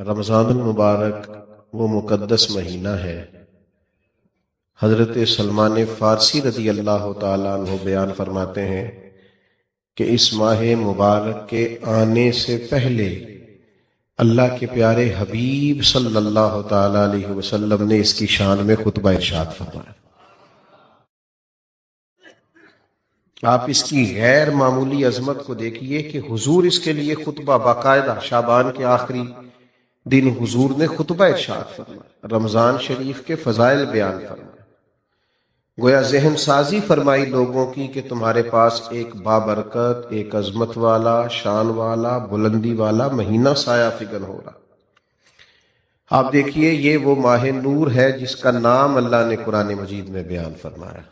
رمضان المبارک وہ مقدس مہینہ ہے۔ حضرت سلمان فارسی رضی اللہ تعالیٰ عنہ بیان فرماتے ہیں کہ اس ماہ مبارک کے آنے سے پہلے اللہ کے پیارے حبیب صلی اللہ تعالیٰ علیہ وسلم نے اس کی شان میں خطبہ ارشاد فرمایا۔ آپ اس کی غیر معمولی عظمت کو دیکھیے کہ حضور اس کے لیے خطبہ باقاعدہ شعبان کے آخری دن حضور نے خطبہ ارشاد فرمایا، رمضان شریف کے فضائل بیان فرمائے، گویا ذہن سازی فرمائی لوگوں کی کہ تمہارے پاس ایک بابرکت، ایک عظمت والا، شان والا، بلندی والا مہینہ سایہ فگن ہو رہا۔ آپ دیکھیے یہ وہ ماہ نور ہے جس کا نام اللہ نے قرآن مجید میں بیان فرمایا،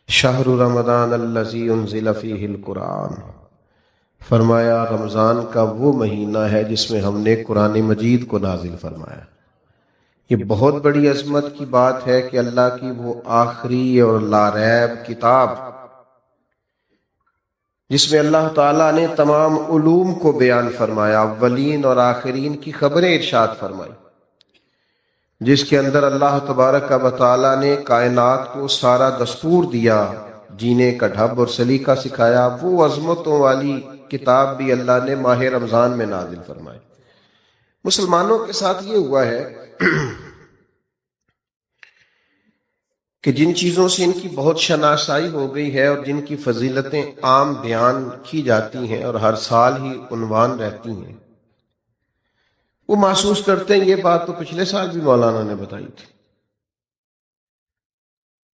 شہر رمضان الذی انزل فیہ القرآن، فرمایا رمضان کا وہ مہینہ ہے جس میں ہم نے قرآن مجید کو نازل فرمایا۔ یہ بہت بڑی عظمت کی بات ہے کہ اللہ کی وہ آخری اور لاریب کتاب جس میں اللہ تعالیٰ نے تمام علوم کو بیان فرمایا، اولین اور آخرین کی خبریں ارشاد فرمائی، جس کے اندر اللہ تبارک و تعالیٰ نے کائنات کو سارا دستور دیا، جینے کا ڈھب اور سلیقہ سکھایا، وہ عظمتوں والی کتاب بھی اللہ نے ماہ رمضان میں نازل فرمائی۔ مسلمانوں کے ساتھ یہ ہوا ہے کہ جن چیزوں سے ان کی بہت شناسائی ہو گئی ہے اور جن کی فضیلتیں عام بیان کی جاتی ہیں اور ہر سال ہی عنوان رہتی ہیں، وہ محسوس کرتے ہیں یہ بات تو پچھلے سال بھی مولانا نے بتائی تھی،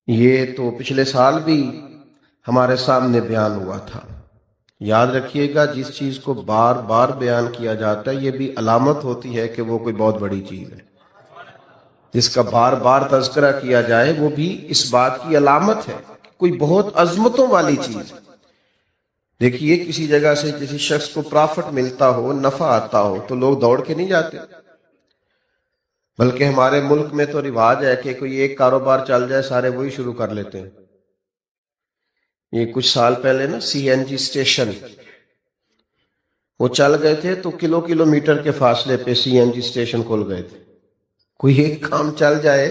یہ تو پچھلے سال بھی ہمارے سامنے بیان ہوا تھا۔ یاد رکھیے گا جس چیز کو بار بار بیان کیا جاتا ہے یہ بھی علامت ہوتی ہے کہ وہ کوئی بہت بڑی چیز ہے، جس کا بار بار تذکرہ کیا جائے وہ بھی اس بات کی علامت ہے کہ کوئی بہت عظمتوں والی چیز ہے۔ دیکھیے کسی جگہ سے کسی شخص کو پرافٹ ملتا ہو، نفع آتا ہو تو لوگ دوڑ کے نہیں جاتے، بلکہ ہمارے ملک میں تو رواج ہے کہ کوئی ایک کاروبار چل جائے سارے وہی شروع کر لیتے ہیں۔ یہ کچھ سال پہلے نا سی این جی اسٹیشن وہ چل گئے تھے تو کلومیٹر کے فاصلے پہ سی این جی اسٹیشن کھول گئے تھے۔ کوئی ایک کام چل جائے،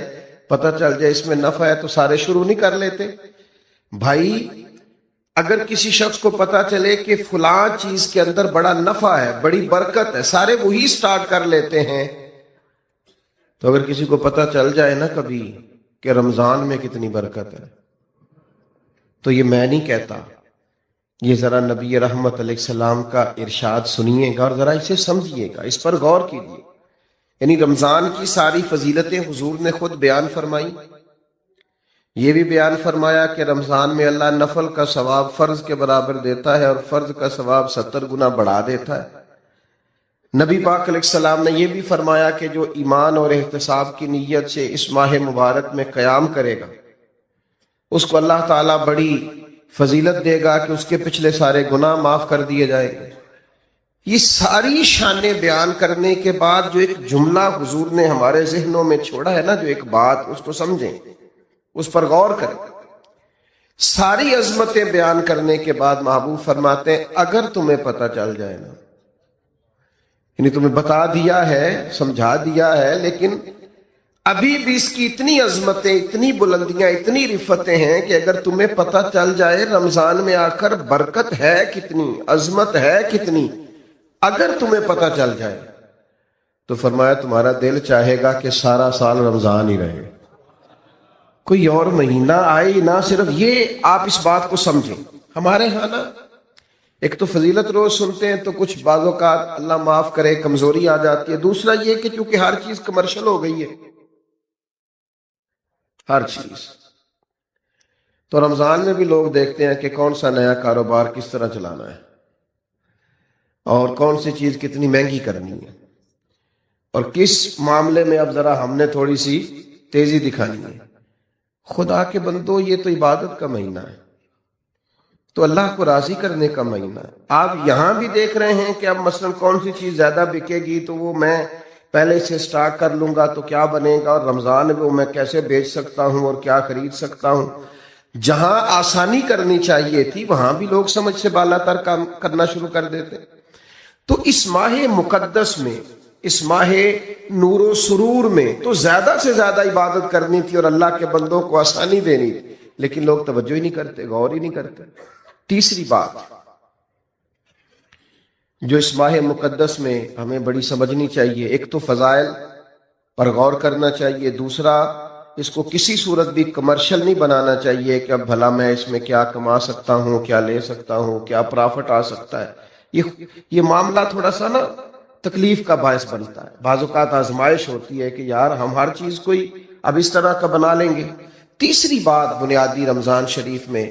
پتہ چل جائے اس میں نفع ہے تو سارے شروع نہیں کر لیتے۔ بھائی اگر کسی شخص کو پتہ چلے کہ فلاں چیز کے اندر بڑا نفع ہے، بڑی برکت ہے، سارے وہی سٹارٹ کر لیتے ہیں، تو اگر کسی کو پتہ چل جائے نا کبھی کہ رمضان میں کتنی برکت ہے تو یہ میں نہیں کہتا، یہ ذرا نبی رحمت علیہ السلام کا ارشاد سنیے گا اور ذرا اسے سمجھیے گا، اس پر غور کیجیے۔ یعنی رمضان کی ساری فضیلتیں حضور نے خود بیان فرمائی، یہ بھی بیان فرمایا کہ رمضان میں اللہ نفل کا ثواب فرض کے برابر دیتا ہے اور فرض کا ثواب 70 گنا بڑھا دیتا ہے۔ نبی پاک علیہ السلام نے یہ بھی فرمایا کہ جو ایمان اور احتساب کی نیت سے اس ماہ مبارک میں قیام کرے گا اس کو اللہ تعالیٰ بڑی فضیلت دے گا کہ اس کے پچھلے سارے گناہ معاف کر دیے جائیں گے۔ یہ ساری شانیں بیان کرنے کے بعد جو ایک جملہ حضور نے ہمارے ذہنوں میں چھوڑا ہے نا، جو ایک بات، اس کو سمجھیں، اس پر غور کریں۔ ساری عظمتیں بیان کرنے کے بعد محبوب فرماتے ہیں اگر تمہیں پتہ چل جائے نا، یعنی تمہیں بتا دیا ہے، سمجھا دیا ہے، لیکن ابھی بھی اس کی اتنی عظمتیں، اتنی بلندیاں، اتنی رفتیں ہیں کہ اگر تمہیں پتہ چل جائے رمضان میں آ کر برکت ہے کتنی، عظمت ہے کتنی، اگر تمہیں پتہ چل جائے تو فرمایا تمہارا دل چاہے گا کہ سارا سال رمضان ہی رہے، کوئی اور مہینہ آئے نہ، صرف یہ آپ اس بات کو سمجھیں۔ ہمارے ہاں نا ایک تو فضیلت روز سنتے ہیں تو کچھ بعض اوقات اللہ معاف کرے کمزوری آ جاتی ہے، دوسرا یہ کہ چونکہ ہر چیز کمرشل ہو گئی ہے، ہر چیز، تو رمضان میں بھی لوگ دیکھتے ہیں کہ کون سا نیا کاروبار کس طرح چلانا ہے اور کون سی چیز کتنی مہنگی کرنی ہے اور کس معاملے میں اب ذرا ہم نے تھوڑی سی تیزی دکھانی ہے۔ خدا کے بندو یہ تو عبادت کا مہینہ ہے، تو اللہ کو راضی کرنے کا مہینہ ہے۔ آپ یہاں بھی دیکھ رہے ہیں کہ اب مثلا کون سی چیز زیادہ بکے گی تو وہ میں پہلے سے سٹارٹ کر لوں گا تو کیا بنے گا، اور رمضان میں میں کیسے بیچ سکتا ہوں اور کیا خرید سکتا ہوں۔ جہاں آسانی کرنی چاہیے تھی وہاں بھی لوگ سمجھ سے بالا تر کام کرنا شروع کر دیتے۔ تو اس ماہ مقدس میں اس ماہ نور و سرور میں تو زیادہ سے زیادہ عبادت کرنی تھی اور اللہ کے بندوں کو آسانی دینی تھی، لیکن لوگ توجہ ہی نہیں کرتے، غور ہی نہیں کرتے۔ تیسری بات جو اس ماہ مقدس میں ہمیں بڑی سمجھنی چاہیے، ایک تو فضائل پر غور کرنا چاہیے، دوسرا اس کو کسی صورت بھی کمرشل نہیں بنانا چاہیے کہ اب بھلا میں اس میں کیا کما سکتا ہوں، کیا لے سکتا ہوں، کیا پرافٹ آ سکتا ہے۔ یہ معاملہ تھوڑا سا نا تکلیف کا باعث بنتا ہے، بعض اوقات آزمائش ہوتی ہے کہ یار ہم ہر چیز کوئی اب اس طرح کا بنا لیں گے۔ تیسری بات بنیادی رمضان شریف میں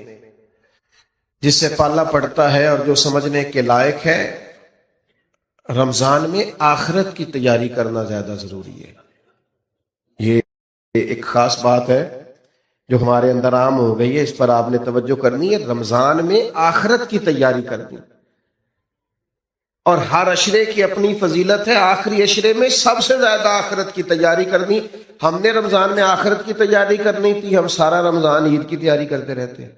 جس سے پالا پڑتا ہے اور جو سمجھنے کے لائق ہے، رمضان میں آخرت کی تیاری کرنا زیادہ ضروری ہے۔ یہ ایک خاص بات ہے جو ہمارے اندر عام ہو گئی ہے، اس پر آپ نے توجہ کرنی ہے۔ رمضان میں آخرت کی تیاری کرنی، اور ہر عشرے کی اپنی فضیلت ہے، آخری عشرے میں سب سے زیادہ آخرت کی تیاری کرنی۔ ہم نے رمضان میں آخرت کی تیاری کرنی تھی، ہم سارا رمضان عید کی تیاری کرتے رہتے ہیں۔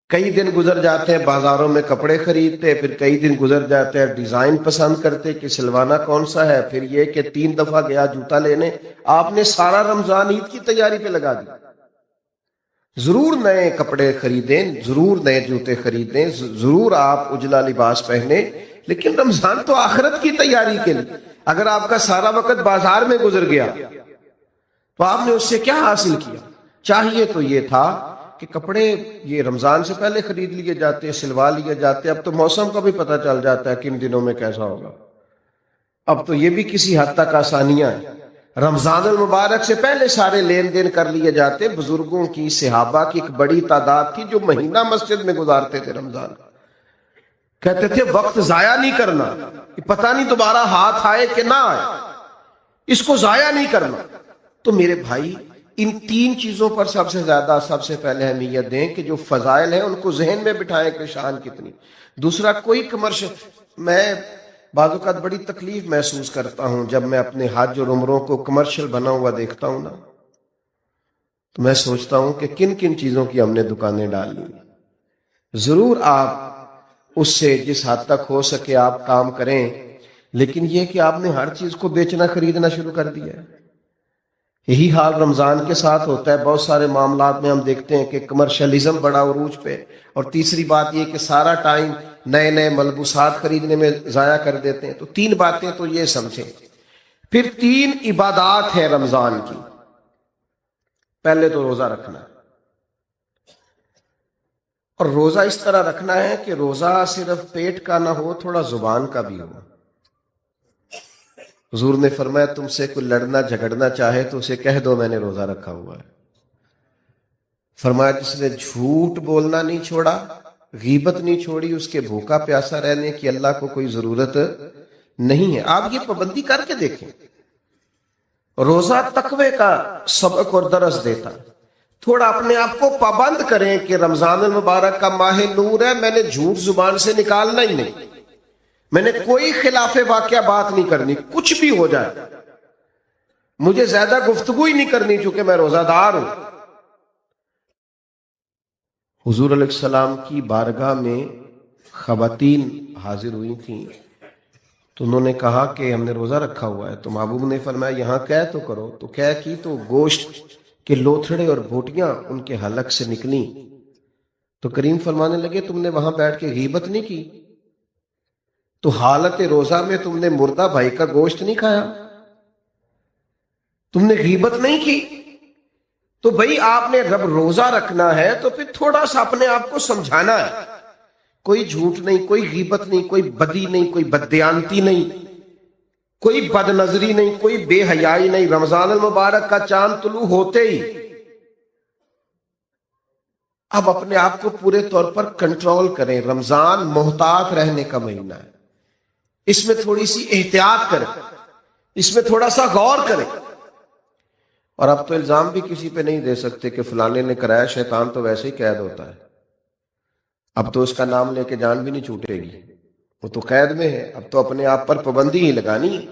کئی دن گزر جاتے ہیں بازاروں میں کپڑے خریدتے، پھر کئی دن گزر جاتے ہیں ڈیزائن پسند کرتے کہ سلوانا کون سا ہے، پھر یہ کہ 3 دفعہ گیا جوتا لینے۔ آپ نے سارا رمضان عید کی تیاری پہ لگا دی۔ ضرور نئے کپڑے خریدیں، ضرور نئے جوتے خریدیں، ضرور آپ اجلا لباس پہنیں، لیکن رمضان تو آخرت کی تیاری کے لیے۔ اگر آپ کا سارا وقت بازار میں گزر گیا تو آپ نے اس سے کیا حاصل کیا؟ چاہیے تو یہ تھا کہ کپڑے یہ رمضان سے پہلے خرید لیے جاتے، سلوا لیے جاتے۔ اب تو موسم کا بھی پتہ چل جاتا ہے کن دنوں میں کیسا ہوگا۔ اب تو یہ بھی کسی حد تک آسانیاں ہیں۔ رمضان المبارک سے پہلے سارے لین دین کر لیے جاتے۔ بزرگوں کی، صحابہ کی ایک بڑی تعداد تھی جو مہینہ مسجد میں گزارتے تھے رمضان، کہتے تھے وقت ضائع نہیں کرنا، پتہ نہیں دوبارہ ہاتھ آئے کہ نہ آئے، اس کو ضائع نہیں کرنا۔ تو میرے بھائی ان 3 چیزوں پر سب سے زیادہ سب سے پہلے اہمیت دیں کہ جو فضائل ہیں ان کو ذہن میں بٹھائیں کہ شان کتنی۔ دوسرا کوئی کمرشل، میں بعض اوقات بڑی تکلیف محسوس کرتا ہوں جب میں اپنے حج اور عمروں کو کمرشل بنا ہوا دیکھتا ہوں نا، تو میں سوچتا ہوں کہ کن کن چیزوں کی ہم نے دکانیں ڈال لی۔ ضرور آپ اس سے جس حد تک ہو سکے آپ کام کریں، لیکن یہ کہ آپ نے ہر چیز کو بیچنا خریدنا شروع کر دیا ہے۔ یہی حال رمضان کے ساتھ ہوتا ہے۔ بہت سارے معاملات میں ہم دیکھتے ہیں کہ کمرشلزم بڑا عروج پہ، اور تیسری بات یہ کہ سارا ٹائم نئے نئے ملبوسات خریدنے میں ضائع کر دیتے ہیں۔ تو 3 باتیں تو یہ سمجھیں۔ پھر 3 عبادات ہیں رمضان کی۔ پہلے تو روزہ رکھنا ہے، اور روزہ اس طرح رکھنا ہے کہ روزہ صرف پیٹ کا نہ ہو، تھوڑا زبان کا بھی ہو۔ حضور نے فرمایا تم سے کوئی لڑنا جھگڑنا چاہے تو اسے کہہ دو میں نے روزہ رکھا ہوا ہے۔ فرمایا جس نے جھوٹ بولنا نہیں چھوڑا، غیبت نہیں چھوڑی، اس کے بھوکا پیاسا رہنے کی اللہ کو کوئی ضرورت نہیں ہے۔ آپ یہ پابندی کر کے دیکھیں۔ روزہ تقوی کا سبق اور درس دیتا۔ تھوڑا اپنے آپ کو پابند کریں کہ رمضان المبارک کا ماہ نور ہے، میں نے جھوٹ زبان سے نکالنا ہی نہیں، میں نے کوئی خلاف واقعہ بات نہیں کرنی، کچھ بھی ہو جائے مجھے زیادہ گفتگو ہی نہیں کرنی چونکہ میں روزہ دار ہوں۔ حضور علیہ السلام کی بارگاہ میں خواتین حاضر ہوئی تھیں، تو انہوں نے کہا کہ ہم نے روزہ رکھا ہوا ہے۔ تو محبوب نے فرمایا یہاں قے تو کرو۔ تو قے کی تو گوشت کے لوتھڑے اور بوٹیاں ان کے حلق سے نکلی۔ تو کریم فرمانے لگے تم نے وہاں بیٹھ کے غیبت نہیں کی؟ تو حالت روزہ میں تم نے مردہ بھائی کا گوشت نہیں کھایا؟ تم نے غیبت نہیں کی؟ تو بھئی آپ نے رب روزہ رکھنا ہے تو پھر تھوڑا سا اپنے آپ کو سمجھانا ہے۔ کوئی جھوٹ نہیں، کوئی غیبت نہیں، کوئی بدی نہیں، کوئی بددیانتی نہیں، کوئی بد نظری نہیں، کوئی بے حیائی نہیں۔ رمضان المبارک کا چاند طلوع ہوتے ہی اب اپنے آپ کو پورے طور پر کنٹرول کریں۔ رمضان محتاط رہنے کا مہینہ ہے، اس میں تھوڑی سی احتیاط کریں، اس میں تھوڑا سا غور کریں۔ اور اب تو الزام بھی کسی پہ نہیں دے سکتے کہ فلانے نے کرایا، شیطان تو ویسے ہی قید ہوتا ہے۔ اب تو اس کا نام لے کے جان بھی نہیں چھوٹے گی، وہ تو قید میں ہے۔ اب تو اپنے آپ پر پابندی ہی لگانی ہے۔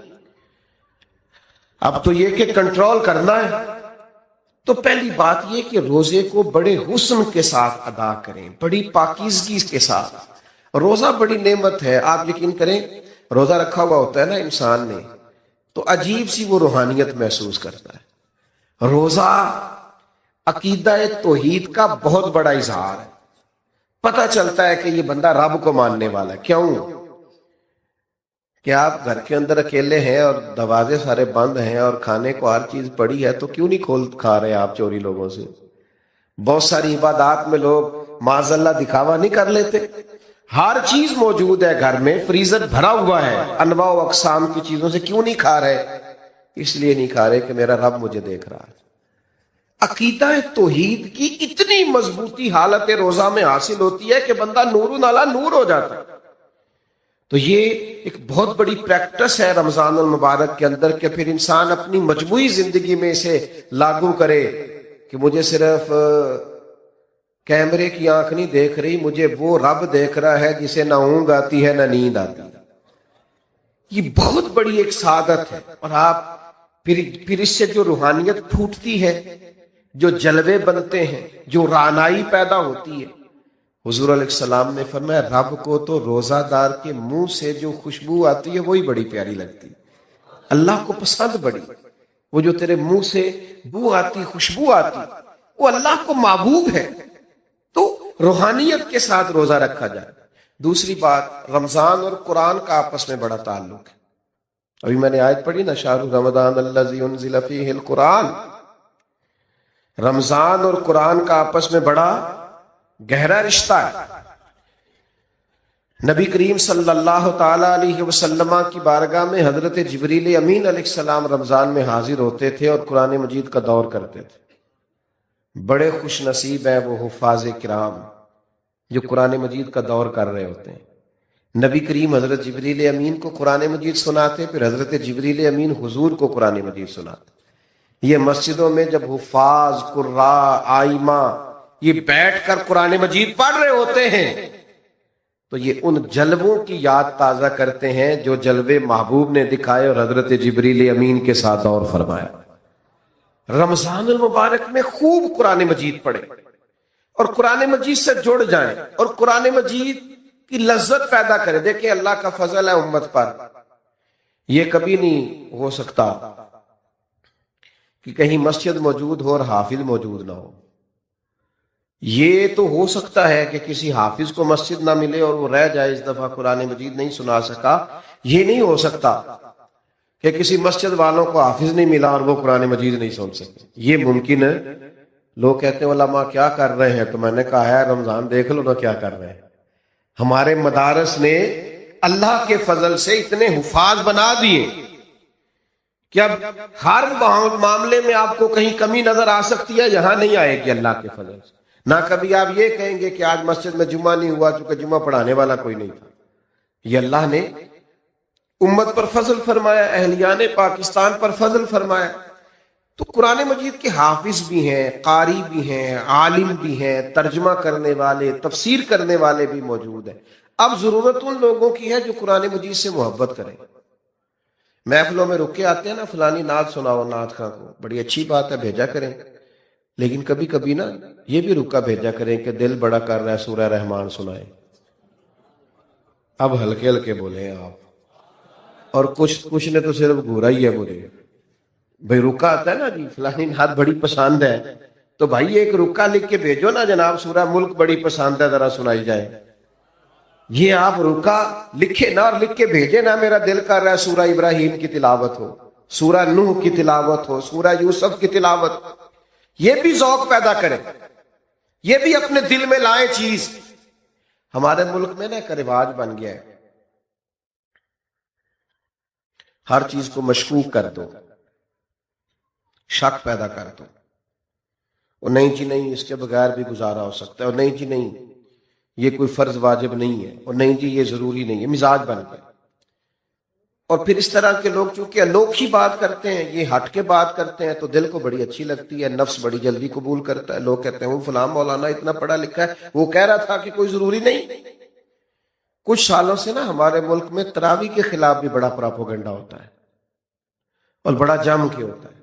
اب تو یہ کہ کنٹرول کرنا ہے۔ تو پہلی بات یہ کہ روزے کو بڑے حسن کے ساتھ ادا کریں، بڑی پاکیزگی کے ساتھ۔ روزہ بڑی نعمت ہے، آپ یقین کریں روزہ رکھا ہوا ہوتا ہے نا انسان نے تو عجیب سی وہ روحانیت محسوس کرتا ہے. روزہ عقیدہ توحید کا بہت بڑا اظہار ہے. پتہ چلتا ہے کہ یہ بندہ رب کو ماننے والا ہے. کیوں کہ آپ گھر کے اندر اکیلے ہیں اور دروازے سارے بند ہیں اور کھانے کو ہر چیز پڑی ہے تو کیوں نہیں کھول کھا رہے آپ چوری لوگوں سے؟ بہت ساری عبادات میں لوگ معاذ اللہ دکھاوا نہیں کر لیتے. ہر چیز موجود ہے گھر میں، فریزر بھرا ہوا ہے انواع و اقسام کی چیزوں سے، کیوں نہیں کھا رہے؟ اس لیے نہیں کھا رہے کہ میرا رب مجھے دیکھ رہا ہے. عقیدہ توحید کی اتنی مضبوطی حالت روزہ میں حاصل ہوتی ہے کہ بندہ نور علی نور ہو جاتا ہے. تو یہ ایک بہت بڑی پریکٹس ہے رمضان المبارک کے اندر کہ پھر انسان اپنی مجموعی زندگی میں اسے لاگو کرے کہ مجھے صرف کیمرے کی آنکھ نہیں دیکھ رہی، مجھے وہ رب دیکھ رہا ہے جسے نہ اونگ آتی ہے نہ نیند آتی ہے. یہ بہت بڑی ایک سعادت ہے. اور آپ پھر اس سے جو روحانیت پھوٹتی ہے، جو جلوے بنتے ہیں، جو رعنائی پیدا ہوتی ہے. حضور علیہ السلام نے فرمایا رب کو تو روزہ دار کے منہ سے جو خوشبو آتی ہے وہی بڑی پیاری لگتی، اللہ کو پسند بڑی. وہ جو تیرے منہ سے بو آتی، خوشبو آتی، وہ اللہ کو محبوب ہے. تو روحانیت کے ساتھ روزہ رکھا جائے. دوسری بات، رمضان اور قرآن کا آپس میں بڑا تعلق ہے. ابھی میں نے آیت پڑھی نا، شہر رمضان الذی انزل فیہ القرآن. رمضان اور قرآن کا آپس میں بڑا گہرا رشتہ ہے. نبی کریم صلی اللہ تعالی علیہ وسلم کی بارگاہ میں حضرت جبریل امین علیہ السلام رمضان میں حاضر ہوتے تھے اور قرآن مجید کا دور کرتے تھے. بڑے خوش نصیب ہیں وہ حفاظ کرام جو قرآن مجید کا دور کر رہے ہوتے ہیں. نبی کریم حضرت جبریل امین کو قرآن مجید سناتے، پھر حضرت جبریل امین حضور کو قرآن مجید سناتے. یہ مسجدوں میں جب حفاظ، قراء، آئمہ یہ بیٹھ کر قرآن مجید پڑھ رہے ہوتے ہیں تو یہ ان جلووں کی یاد تازہ کرتے ہیں جو جلوے محبوب نے دکھائے اور حضرت جبریل امین کے ساتھ دور فرمایا. رمضان المبارک میں خوب قرآن مجید پڑھیں اور قرآن مجید سے جڑ جائیں اور قرآن مجید کی لذت پیدا کریں. دیکھیں اللہ کا فضل ہے امت پر. یہ کبھی نہیں ہو سکتا کہ کہیں مسجد موجود ہو اور حافظ موجود نہ ہو. یہ تو ہو سکتا ہے کہ کسی حافظ کو مسجد نہ ملے اور وہ رہ جائے، اس دفعہ قرآن مجید نہیں سنا سکا. یہ نہیں ہو سکتا کہ کسی مسجد والوں کو حافظ نہیں ملا اور وہ قرآن مجید نہیں سن سکتے. یہ ممکن ہے. لوگ کہتے ہیں علماء کیا کر رہے ہیں، تو میں نے کہا ہے رمضان دیکھ لو نا کیا کر رہے ہیں. ہمارے مدارس نے اللہ کے فضل سے اتنے حفاظ بنا دیے کہ اب ہر معاملے میں آپ کو کہیں کمی نظر آ سکتی ہے، یہاں نہیں آئے گی اللہ کے فضل سے. نہ کبھی آپ یہ کہیں گے کہ آج مسجد میں جمعہ نہیں ہوا کیونکہ جمعہ پڑھانے والا کوئی نہیں تھا. یہ اللہ نے امت پر فضل فرمایا، اہلیان پاکستان پر فضل فرمایا. تو قرآن مجید کے حافظ بھی ہیں، قاری بھی ہیں، عالم بھی ہیں، ترجمہ کرنے والے، تفسیر کرنے والے بھی موجود ہیں. اب ضرورت ان لوگوں کی ہے جو قرآن مجید سے محبت کریں. محفلوں میں رک کے آتے ہیں نا، فلانی نعت سناؤ نعت خاں کو، بڑی اچھی بات ہے، بھیجا کریں. لیکن کبھی کبھی نا یہ بھی رکا بھیجا کریں کہ دل بڑا کر رہا ہے سورہ رحمان سنائیں. اب ہلکے ہلکے بولیں آپ. اور کچھ نے تو صرف گھورا ہی ہے مجھے. بھائی رکا آتا ہے نا جی فلانی نعت بڑی پسند ہے، تو بھائی ایک رکا لکھ کے بھیجو نا جناب، سورہ ملک بڑی پسند ہے ذرا سنائی جائے. یہ آپ رکا لکھے نا اور لکھ کے بھیجے نا، میرا دل کر رہا ہے سورہ ابراہیم کی تلاوت ہو، سورہ نوح کی تلاوت ہو، سورہ یوسف کی تلاوت. یہ بھی ذوق پیدا کریں، یہ بھی اپنے دل میں لائیں چیز. ہمارے ملک میں نا ایک رواج بن گیا ہے، ہر چیز کو مشکوک کر دو، شک پیدا کر دو. اور نہیں جی نہیں اس کے بغیر بھی گزارا ہو سکتا ہے، اور نہیں جی نہیں یہ کوئی فرض واجب نہیں ہے، اور نہیں جی یہ ضروری نہیں ہے. مزاج بن گیا. اور پھر اس طرح کے لوگ چونکہ انوکھی بات کرتے ہیں، یہ ہٹ کے بات کرتے ہیں، تو دل کو بڑی اچھی لگتی ہے، نفس بڑی جلدی قبول کرتا ہے. لوگ کہتے ہیں وہ فلاں مولانا اتنا پڑھا لکھا ہے، وہ کہہ رہا تھا کہ کوئی ضروری نہیں. کچھ سالوں سے نا ہمارے ملک میں تراویح کے خلاف بھی بڑا پراپوگنڈا ہوتا ہے اور بڑا جم کے ہوتا ہے.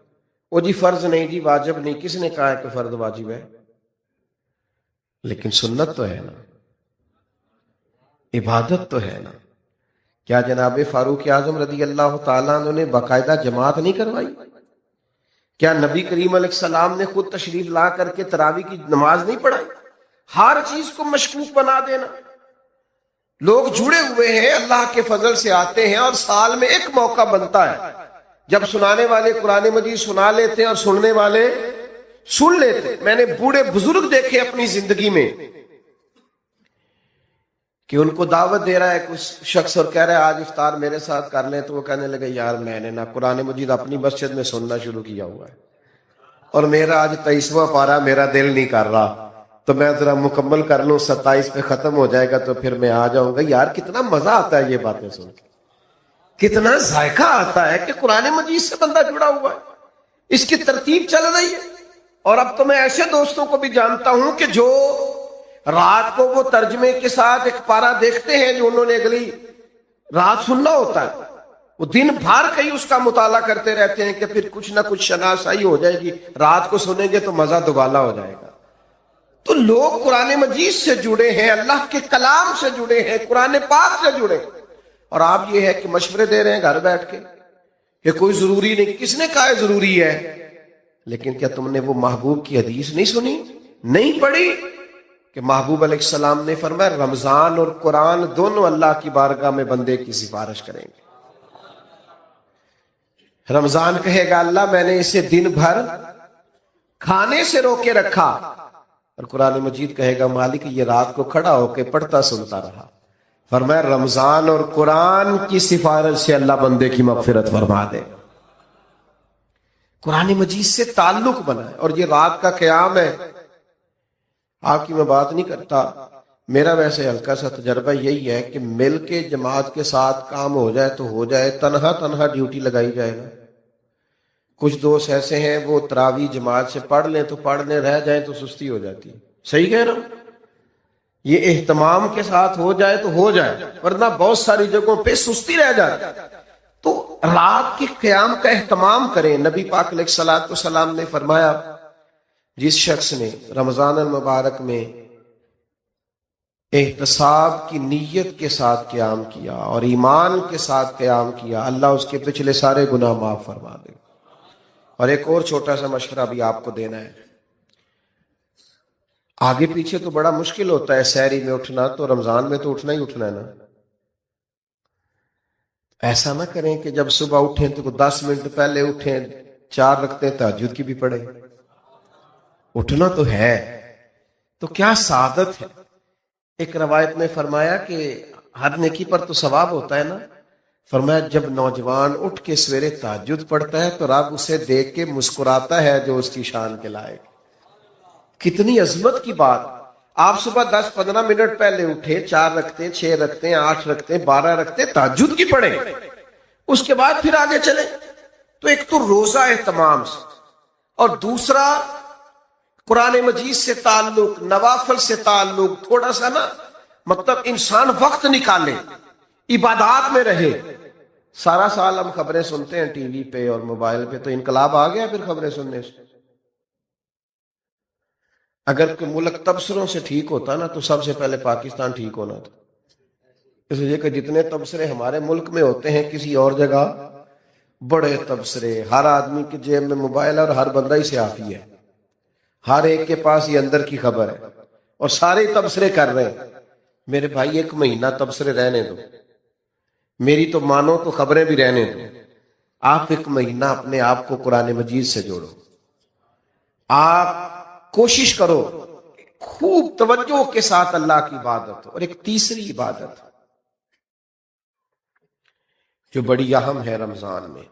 وہ جی فرض نہیں جی واجب نہیں. کس نے کہا ہے کہ فرض واجب ہے؟ لیکن سنت تو ہے نا، عبادت تو ہے نا. کیا جناب فاروق اعظم رضی اللہ تعالیٰ عنہ نے باقاعدہ جماعت نہیں کروائی؟ کیا نبی کریم علیہ السلام نے خود تشریف لا کر کے تراویح کی نماز نہیں پڑھائی؟ ہر چیز کو مشکوک بنا دینا. لوگ جڑے ہوئے ہیں، اللہ کے فضل سے آتے ہیں، اور سال میں ایک موقع بنتا ہے جب سنانے والے قرآن مجید سنا لیتے ہیں اور سننے والے سن لیتے. میں نے بوڑھے بزرگ دیکھے اپنی زندگی میں کہ ان کو دعوت دے رہا ہے کچھ شخص اور کہہ رہا ہے آج افطار میرے ساتھ کر لیں، تو وہ کہنے لگے یار میں نے نہ قرآن مجید اپنی مسجد میں سننا شروع کیا ہوا ہے اور میرا آج 23واں پارہ میرا دل نہیں کر رہا، تو میں ذرا مکمل کر لوں، 27 پہ ختم ہو جائے گا تو پھر میں آ جاؤں گا. یار کتنا مزہ آتا ہے یہ باتیں سن کے، کتنا ذائقہ آتا ہے کہ قرآن مجید سے بندہ جڑا ہوا ہے، اس کی ترتیب چل رہی ہے. اور اب تو میں ایسے دوستوں کو بھی جانتا ہوں کہ جو رات کو وہ ترجمے کے ساتھ ایک پارہ دیکھتے ہیں جو انہوں نے اگلی رات سننا ہوتا ہے، وہ دن بھر کہیں اس کا مطالعہ کرتے رہتے ہیں کہ پھر کچھ نہ کچھ شناسائی ہو جائے گی، رات کو سنیں گے تو مزہ دوبالا ہو جائے گا. تو لوگ قرآن مجید سے جڑے ہیں، اللہ کے کلام سے جڑے ہیں، قرآن پاک سے جڑے ہیں، اور آپ یہ ہے کہ مشورے دے رہے ہیں گھر بیٹھ کے کہ کوئی ضروری نہیں. کس نے کہا ہے ضروری ہے؟ لیکن کیا تم نے وہ محبوب کی حدیث نہیں سنی، نہیں پڑھی کہ محبوب علیہ السلام نے فرمایا رمضان اور قرآن دونوں اللہ کی بارگاہ میں بندے کی سفارش کریں گے. رمضان کہے گا اللہ میں نے اسے دن بھر کھانے سے روکے رکھا، اور قرآن مجید کہے گا مالک یہ رات کو کھڑا ہو کے پڑھتا سنتا رہا. فرمایا رمضان اور قرآن کی سفارش سے اللہ بندے کی مغفرت فرما دے. قرآن مجید سے تعلق بنا ہے. اور یہ رات کا قیام ہے، آپ کی میں بات نہیں کرتا، میرا ویسے ہلکا سا تجربہ یہی ہے کہ مل کے جماعت کے ساتھ کام ہو جائے تو ہو جائے، تنہا ڈیوٹی لگائی جائے گا. کچھ دوست ایسے ہیں وہ تراویح جماعت سے پڑھ لیں تو پڑھ لیں، رہ جائیں تو سستی ہو جاتی ہے. صحیح کہہ رہا ہوں؟ یہ اہتمام کے ساتھ ہو جائے تو ہو جائے، ورنہ بہت ساری جگہوں پہ سستی رہ جاتی. تو رات کے قیام کا اہتمام کریں. نبی پاک علیہ الصلوۃ والسلام نے فرمایا جس شخص نے رمضان المبارک میں احتساب کی نیت کے ساتھ قیام کیا اور ایمان کے ساتھ قیام کیا، اللہ اس کے پچھلے سارے گناہ معاف فرما دے. اور ایک اور چھوٹا سا مشورہ بھی آپ کو دینا ہے. آگے پیچھے تو بڑا مشکل ہوتا ہے سحری میں اٹھنا، تو رمضان میں تو اٹھنا ہی اٹھنا ہے نا. ایسا نہ کریں کہ جب صبح اٹھیں تو 10 منٹ پہلے اٹھیں، 4 رکعتیں تہجد کی بھی پڑھیں. اٹھنا تو ہے، تو کیا سعادت ہے. ایک روایت میں فرمایا کہ ہر نیکی پر تو ثواب ہوتا ہے نا. فرمایا جب نوجوان اٹھ کے سویرے تہجد پڑھتا ہے تو رب اسے دیکھ کے مسکراتا ہے جو اس کی شان کے لائق. کتنی عظمت کی بات. آپ صبح 10-15 منٹ پہلے اٹھے، 4 رکعتیں، 6 رکعتیں، 8 رکعتیں، 12 رکعتیں تہجد کی پڑھیں، اس کے بعد پھر آگے چلیں. تو ایک تو روزہ اہتمام سے، اور دوسرا قرآن مجید سے تعلق، نوافل سے تعلق. تھوڑا سا نا مطلب انسان وقت نکالے، عبادات میں رہے. سارا سال ہم خبریں سنتے ہیں ٹی وی پہ اور موبائل پہ، تو انقلاب آ گیا پھر خبریں سننے سے. اگر کوئی ملک تبصروں سے ٹھیک ہوتا نا تو سب سے پہلے پاکستان ٹھیک ہونا تھا. اس لیے کہ جتنے تبصرے ہمارے ملک میں ہوتے ہیں کسی اور جگہ بڑے تبصرے، ہر آدمی کی جیب میں موبائل ہے اور ہر بندہ ہی صحافی ہے، ہر ایک کے پاس یہ اندر کی خبر ہے اور سارے تبصرے کر رہے ہیں. میرے بھائی 1 مہینہ تبصرے رہنے دو، میری تو مانو تو خبریں بھی رہنے دو. آپ 1 مہینہ اپنے آپ کو قرآن مجید سے جوڑو. آپ کوشش کرو خوب توجہ کے ساتھ اللہ کی عبادت. اور ایک تیسری عبادت جو بڑی اہم ہے رمضان میں،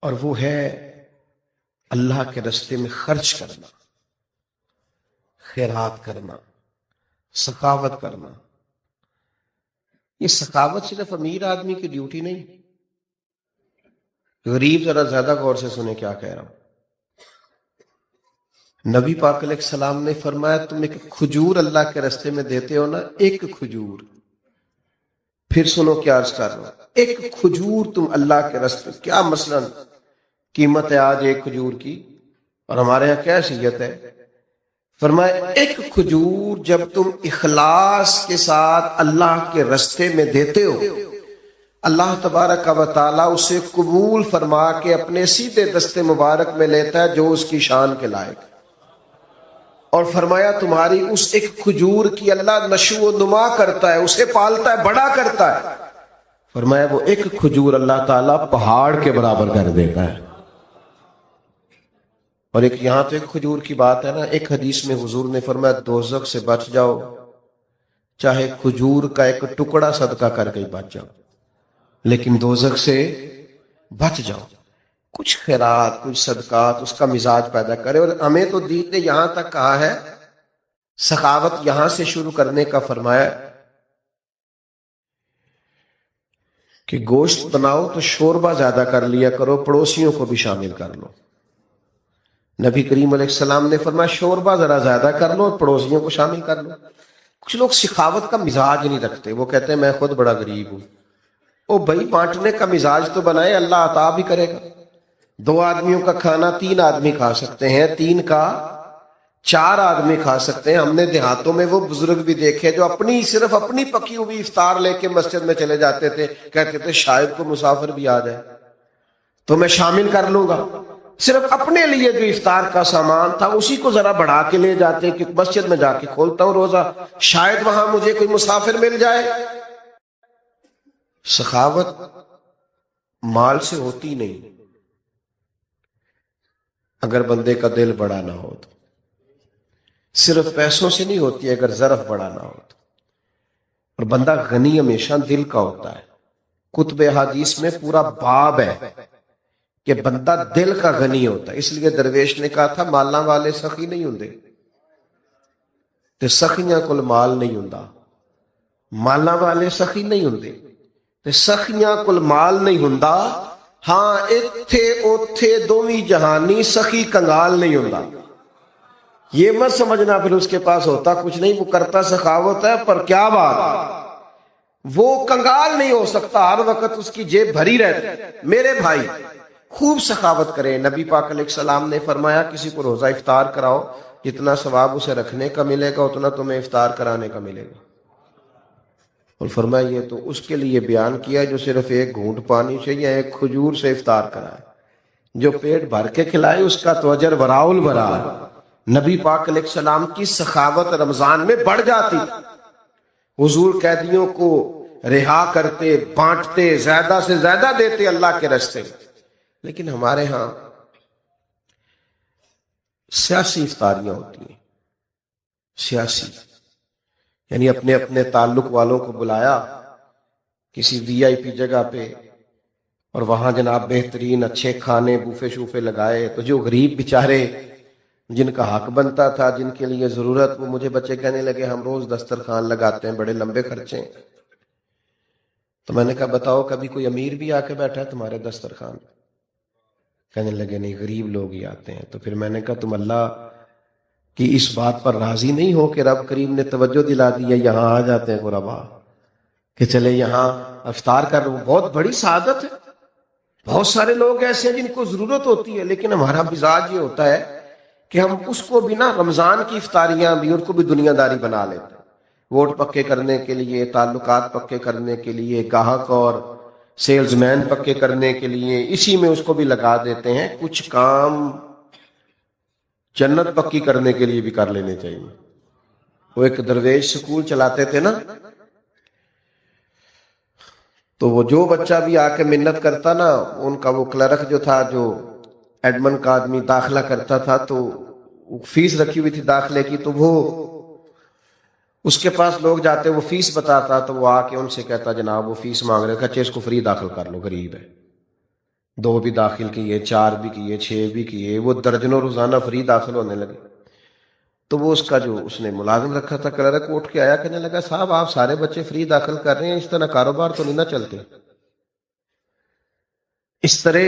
اور وہ ہے اللہ کے راستے میں خرچ کرنا، خیرات کرنا، سخاوت کرنا. یہ سخاوت صرف امیر آدمی کی ڈیوٹی نہیں. غریب ذرا زیادہ غور سے سنیں کیا کہہ رہا ہوں. نبی پاک علیہ السلام نے فرمایا تم ایک کھجور اللہ کے راستے میں دیتے ہو نا، ایک کھجور، پھر سنو کیا عرض کر رہا ہوں، ایک کھجور تم اللہ کے راستے، کیا مثلا قیمت ہے آج ایک کھجور کی، اور ہمارے ہاں کیا حیثیت ہے. فرمایا ایک کھجور جب تم اخلاص کے ساتھ اللہ کے راستے میں دیتے ہو اللہ تبارک و تعالیٰ اسے قبول فرما کے اپنے سیدھے دستے مبارک میں لیتا ہے جو اس کی شان کے لائق، اور فرمایا تمہاری اس ایک کھجور کی اللہ نشو و نما کرتا ہے، اسے پالتا ہے، بڑا کرتا ہے۔ فرمایا وہ ایک کھجور اللہ تعالیٰ پہاڑ کے برابر کر دیتا ہے۔ اور ایک یہاں تو ایک کھجور کی بات ہے نا، ایک حدیث میں حضور نے فرمایا دوزخ سے بچ جاؤ چاہے کھجور کا ایک ٹکڑا صدقہ کر کے بچ جاؤ، لیکن دوزخ سے بچ جاؤ۔ کچھ خیرات، کچھ صدقات اس کا مزاج پیدا کرے۔ اور ہمیں تو دین نے یہاں تک کہا ہے، سخاوت یہاں سے شروع کرنے کا فرمایا کہ گوشت بناؤ تو شوربہ زیادہ کر لیا کرو، پڑوسیوں کو بھی شامل کر لو۔ نبی کریم علیہ السلام نے فرمایا شوربہ ذرا زیادہ کر لو اور پڑوسیوں کو شامل کر لو۔ کچھ لوگ سخاوت کا مزاج نہیں رکھتے، وہ کہتے ہیں میں خود بڑا غریب ہوں۔ او بھائی بانٹنے کا مزاج تو بنائے، اللہ عطا بھی کرے گا۔ 2 آدمیوں کا کھانا 3 آدمی کھا سکتے ہیں، 3 کا 4 آدمی کھا سکتے ہیں۔ ہم نے دیہاتوں میں وہ بزرگ بھی دیکھے جو صرف اپنی پکی ہوئی افطار لے کے مسجد میں چلے جاتے تھے، کہتے تھے شاید کو مسافر بھی آ جائے تو میں شامل کر لوں گا۔ صرف اپنے لیے جو افطار کا سامان تھا اسی کو ذرا بڑھا کے لے جاتے کہ مسجد میں جا کے کھولتا ہوں روزہ، شاید وہاں مجھے کوئی مسافر مل جائے۔ سخاوت مال سے ہوتی نہیں، اگر بندے کا دل بڑا نہ ہو تو۔ صرف پیسوں سے نہیں ہوتی اگر ظرف بڑا نہ ہو تو۔ اور بندہ غنی ہمیشہ دل کا ہوتا ہے۔ کتب حدیث میں پورا باب ہے کہ بندہ دل کا غنی ہوتا ہے۔ اس لیے درویش نے کہا تھا مالاں والے سخی نہیں ہوندے تے سخیاں کول مال نہیں ہوندا، مالاں والے سخی نہیں ہوندے تے سخیاں کول مال نہیں ہوندا، ہاں ایتھے اوتھے دوویں جہانی سخی کنگال نہیں ہوندا۔ یہ مت سمجھنا پھر اس کے پاس ہوتا کچھ نہیں، وہ کرتا سخاوت ہے، پر کیا بات، وہ کنگال نہیں ہو سکتا، ہر وقت اس کی جیب بھری رہتی ہے۔ میرے بھائی خوب سخاوت کریں۔ نبی پاک علیہ السلام نے فرمایا کسی کو روزہ افطار کراؤ، جتنا ثواب اسے رکھنے کا ملے گا اتنا تمہیں افطار کرانے کا ملے گا۔ اور فرمایا یہ تو اس کے لیے بیان کیا جو صرف ایک گھونٹ پانی سے یا ایک کھجور سے افطار کرائے، جو پیٹ بھر کے کھلائے اس کا تو اجر وراء الورا۔ نبی پاک علیہ السلام کی سخاوت رمضان میں بڑھ جاتی، حضور قیدیوں کو رہا کرتے، بانٹتے، زیادہ سے زیادہ دیتے اللہ کے راستے میں۔ لیکن ہمارے ہاں سیاسی افطاریاں ہوتی ہیں، سیاسی یعنی اپنے اپنے تعلق والوں کو بلایا کسی وی آئی پی جگہ پہ، اور وہاں جناب بہترین اچھے کھانے بوفے شوفے لگائے، تو جو غریب بیچارے جن کا حق بنتا تھا، جن کے لیے ضرورت، وہ مجھے بچے کہنے لگے ہم روز دسترخوان لگاتے ہیں، بڑے لمبے خرچے ہیں۔ تو میں نے کہا بتاؤ کبھی کوئی امیر بھی آ کے بیٹھا ہے تمہارے دسترخوان؟ کہنے لگے نہیں غریب لوگ ہی آتے ہیں۔ تو پھر میں نے کہا تم اللہ کی اس بات پر راضی نہیں ہو کہ رب کریم نے توجہ دلا دی ہے، یہاں آ جاتے ہیں غربا کہ چلے یہاں افطار کر رہے، بہت بڑی سعادت ہے۔ بہت سارے لوگ ایسے ہیں جن کو ضرورت ہوتی ہے، لیکن ہمارا مزاج یہ ہوتا ہے کہ ہم اس کو بھی نا، رمضان کی افطاریاں بھی، ان کو بھی دنیا داری بنا لیتے ہیں، ووٹ پکے کرنے کے لیے، تعلقات پکے کرنے کے لیے، گاہک اور سیلز مین پکے کرنے کے لیے، اسی میں اس کو بھی لگا دیتے ہیں۔ کچھ کام جنت پکی کرنے کے لیے بھی کر لینے چاہیے۔ وہ ایک درویش سکول چلاتے تھے نا، تو وہ جو بچہ بھی آ کے منت کرتا نا، ان کا وہ کلرک جو تھا، جو ایڈمن کا آدمی داخلہ کرتا تھا، تو فیس رکھی ہوئی تھی داخلے کی، تو وہ اس کے پاس لوگ جاتے، وہ فیس بتاتا، تو وہ آ کے ان سے کہتا جناب وہ فیس مانگ رہے، کہتے اس کو فری داخل کر لو، غریب ہے۔ 2 بھی داخل کیے، 4 بھی کیے، 6 بھی کیے، وہ درجنوں روزانہ فری داخل ہونے لگے۔ تو وہ اس کا جو اس نے ملازم رکھا تھا کلرک، اٹھ کے آیا، کہنے لگا صاحب آپ سارے بچے فری داخل کر رہے ہیں، اس طرح کاروبار تو نہیں نہ چلتے، اس طرح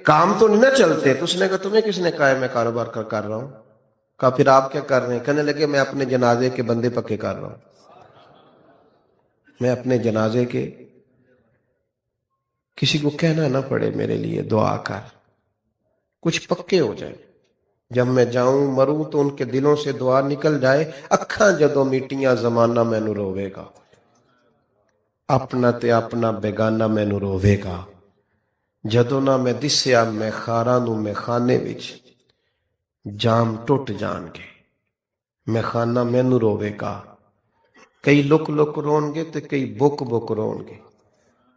کام تو نہیں نہ چلتے۔ تو اس نے کہا تمہیں کس نے کہا ہے میں کاروبار کر رہا ہوں؟ کہا پھر آپ کیا کر رہے ہیں؟ کہنے لگے میں اپنے جنازے کے بندے پکے کر رہا ہوں، میں اپنے جنازے کے، کسی کو کہنا نہ پڑے میرے لیے دعا کر، کچھ پکے ہو جائیں، جب میں جاؤں مروں تو ان کے دلوں سے دعا نکل جائے، اکھاں جدوں میٹیاں زمانہ مینوں روے گا۔ ਆਪਣਾ ਤੇ ਆਪਣਾ ਬੇਗਾਨਾ ਮੈਨੂੰ ਰੋਵੇਗਾ, ਜਦੋਂ ਨਾ ਮੈਂ ਦਿਸਿਆ ਮੈਖਾਰਾਂ ਨੂੰ ਮੈਖਾਨੇ ਵਿੱਚ, ਜਾਮ ਟੁੱਟ ਜਾਣਗੇ, ਮੈਖਾਨਾ ਮੈਨੂੰ ਰੋਵੇਗਾ। ਕਈ ਲੁਕ ਲੁਕ ਰੋਣਗੇ ਤੇ ਕਈ ਬੁੱਕ ਬੁੱਕ ਰੋਣਗੇ,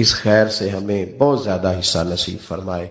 اس خیر سے ہمیں بہت زیادہ حصہ نصیب فرمائے.